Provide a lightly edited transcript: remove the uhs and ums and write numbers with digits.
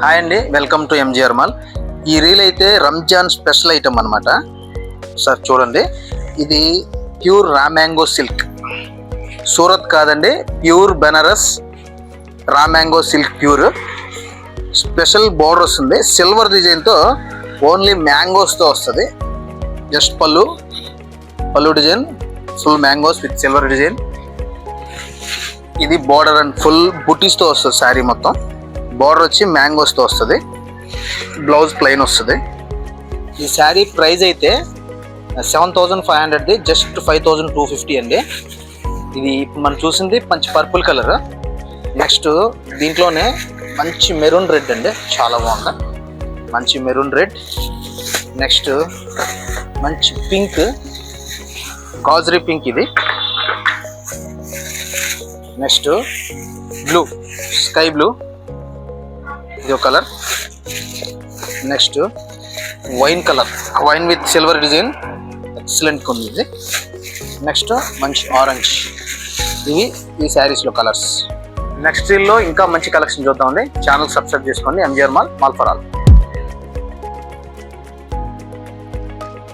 Hi అండి, welcome to MGR mall. ఈ reel అయితే రంజాన్ స్పెషల్ ఐటమ్ అనమాట. సార్ చూడండి, ఇది pure raw mango silk, Surat కాదండి, pure Banaras raw mango silk pure. Special border వస్తుంది, సిల్వర్ డిజైన్తో, ఓన్లీ మ్యాంగోస్తో వస్తుంది. జస్ట్ పళ్ళు design, full mangoes with silver design. ఇది బోర్డర్ అండ్ ఫుల్ బుటీస్తో వస్తుంది. శారీ మొత్తం బోర్డర్ వచ్చి మ్యాంగోస్తో వస్తుంది. బ్లౌజ్ ప్లెయిన్ వస్తుంది. ఈ శారీ ప్రైస్ అయితే 7,500ది, జస్ట్ 5,250 అండి. ఇది మనం చూసింది మంచి పర్పుల్ కలర్. నెక్స్ట్ దీంట్లోనే మంచి మెరూన్ రెడ్ అండి, చాలా బాగుంది. మంచి మెరూన్ రెడ్. నెక్స్ట్ మంచి పింక్, కాజరీ పింక్ ఇది. నెక్స్ట్ బ్లూ, స్కై బ్లూ, ఇది colour. Next wine colour, wine with silver design, ఎక్సలెంట్గా ఉంది ఇది. నెక్స్ట్ మంచి ఆరెంజ్. ఇవి ఈ శారీస్లో కలర్స్. నెక్స్ట్ రీల్లో ఇంకా మంచి కలెక్షన్ చూద్దామండి. ఛానల్ సబ్స్క్రైబ్ చేసుకోండి. MGR mall, mall for all.